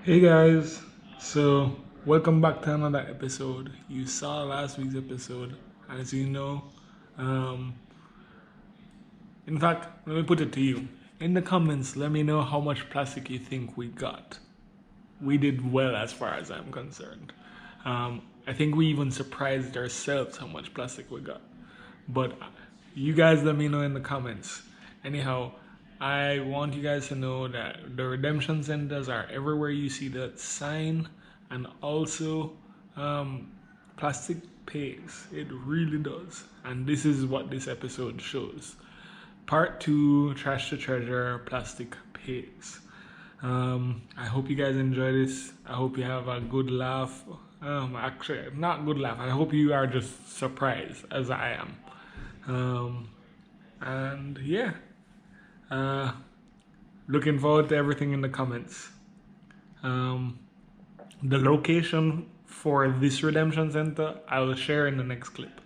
Hey guys, so welcome back to another episode. You saw last week's episode, as you know. Um, in fact, let me put it to you. In the comments, let me know how much plastic you think we got. We did well as far as I'm concerned. I think we even surprised ourselves how much plastic we got. But you guys let me know in the comments. Anyhow, I want you guys to know that the redemption centers are everywhere you see that sign, and also plastic pays. It really does. And this is what this episode shows. Part 2, Trash to Treasure, Plastic Pays. I hope you guys enjoy this. I hope you have a good laugh. Actually, not good laugh. I hope you are just surprised as I am. And yeah, uh, looking forward to everything in the comments. The location for this redemption center I will share in the next clip.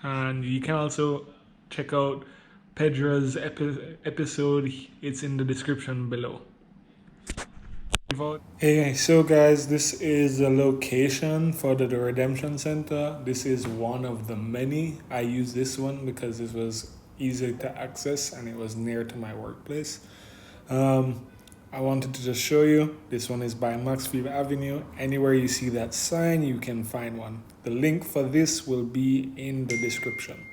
And you can also check out Pedro's episode, it's in the description below. Hey, so guys, this is the location for the redemption center. This is one of the many. I use this one because it was easy to access and it was near to my workplace. I wanted to just show you. This one is by Maxfield Avenue. Anywhere you see that sign, you can find one. The link for this will be in the description.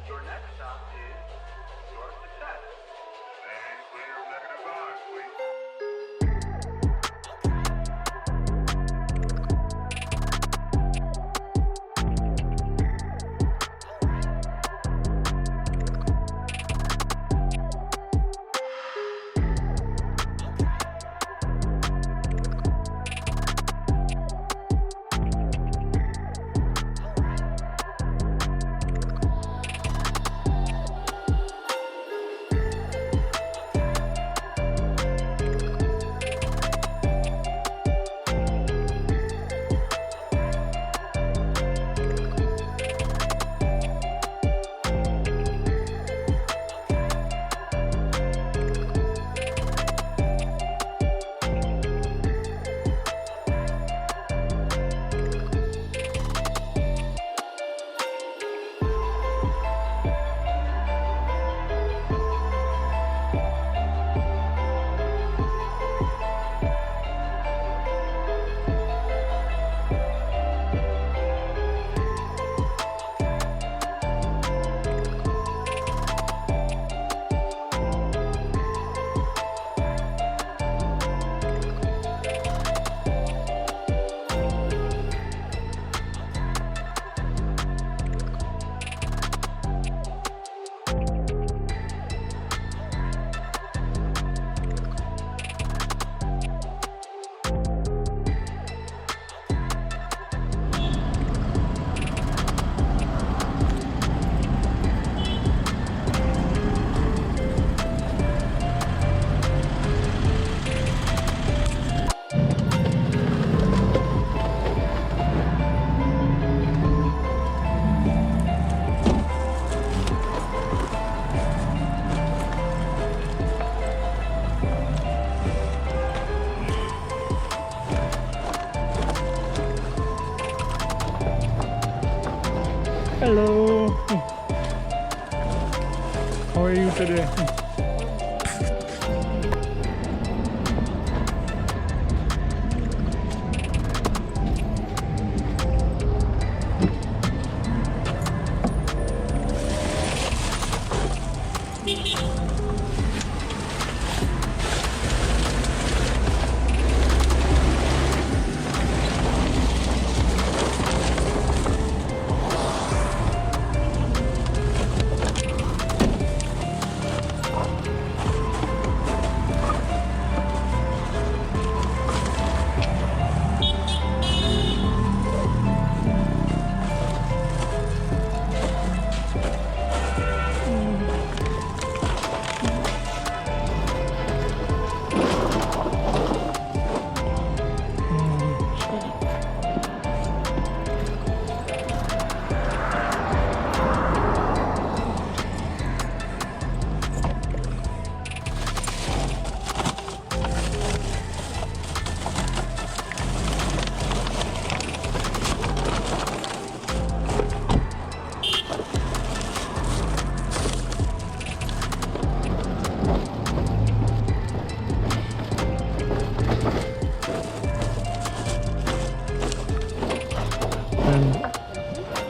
Your next stop is your success. And clear negative odds, please. Hello. How are you today?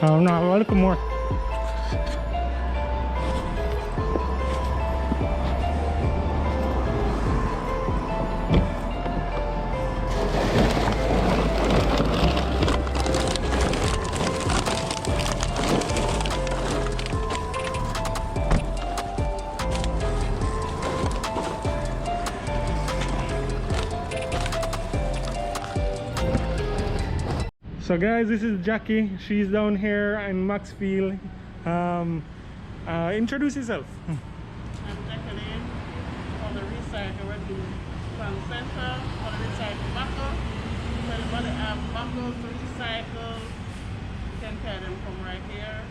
No, a little more. So guys, this is Jackie. She's down here in Maxfield. Introduce yourself. I'm Jacqueline for the recycle working from Cesar for the recycle tobacco. So everybody have tobacco to recycle. You can tell them from right here.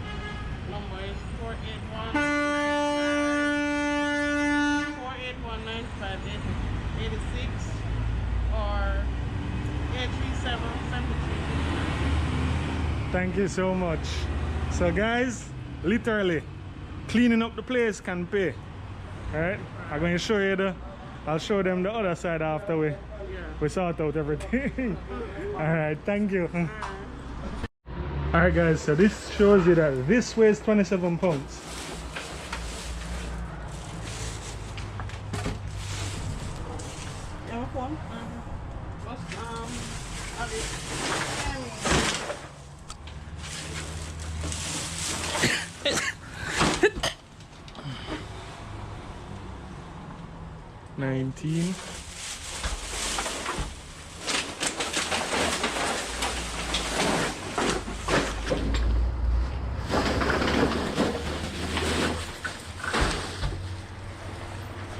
Number is 481 9586 or 837-73. Thank you so much. So guys, literally cleaning up the place can pay. Alright? I'm going to show you I'll show them the other side after we sort out everything. Alright, thank you. Alright guys, so this shows you that this weighs 27 pounds. $19.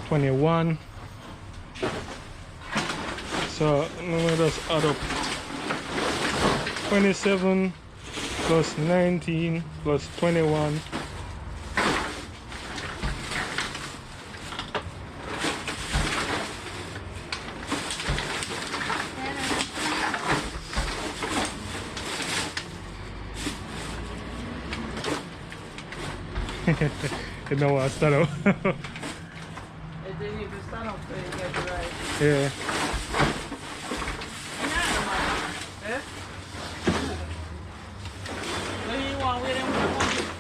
$21. So let me just add up. 27 plus 19 plus 21. You know what, start up. They need to stand up so you get it right. Yeah.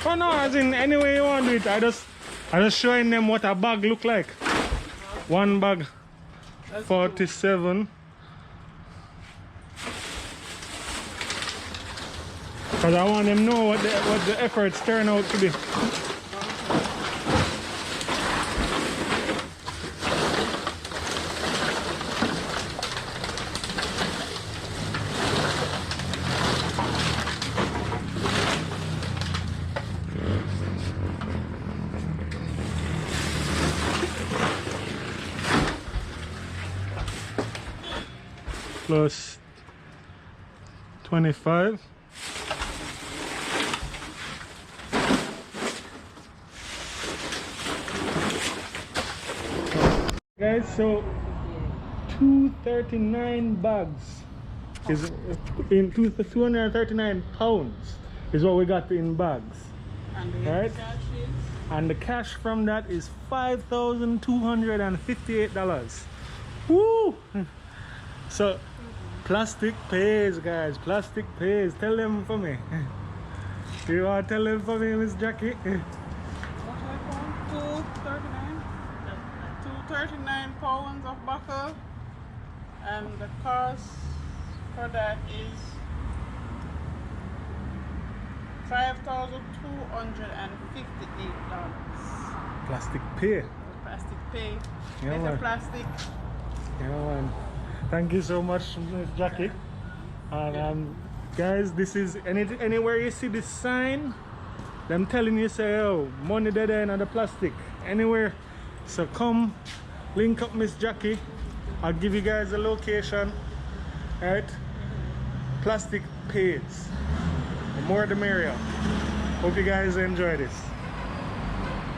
Oh no, as in any way you want to do it. I just showing them what a bag look like. One bag, 47. Because I want them to know what the efforts turn out to be. Plus 25. Guys, so 239 bags is in 239 pounds is what we got in bags. And the Right? cash is? And the cash from that is $5,258. Woo! So plastic pays, guys. Plastic pays. Tell them for me. You want to tell them for me, Miss Jackie? What's that pound? 239? 239 pounds of butter. And the cost for that is $5,258. Plastic pay. Plastic pay. Yeah, It's a man. plastic. Yeah, man. Thank you so much, Miss Jackie. And guys, this is anywhere you see this sign, them telling you say, oh, money dead end on the plastic. Anywhere. So come link up Miss Jackie. I'll give you guys a location. Alright? Plastic pays. The more the merrier. Hope you guys enjoy this.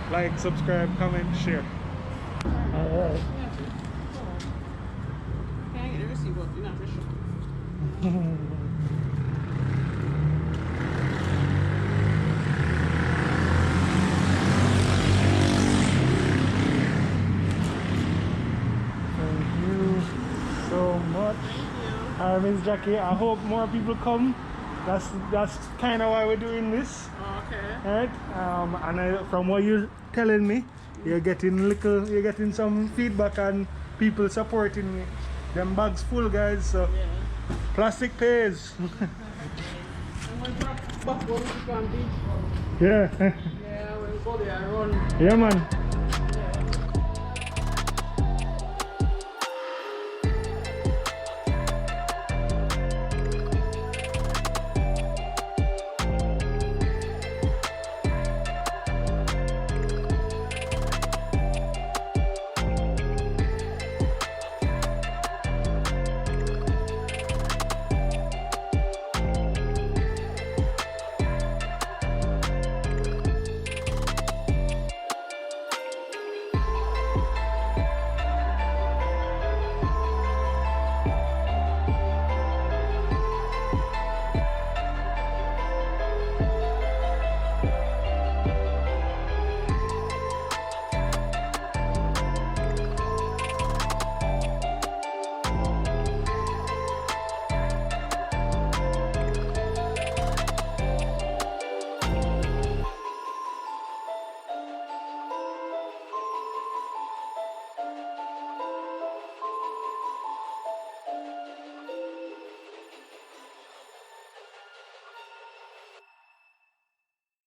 Like, subscribe, comment, share. Alright. Can I get the receipt, but you're not for sure. Thank you so much. Miss Jackie, I hope more people come That's kind of why we're doing this, Okay. right? From what you're telling me, you're getting some feedback and people supporting me. Them bags full, guys. So Yeah. plastic pays. I'm going to back go to the beach. Yeah. Yeah, we'll go there and run. Yeah, man.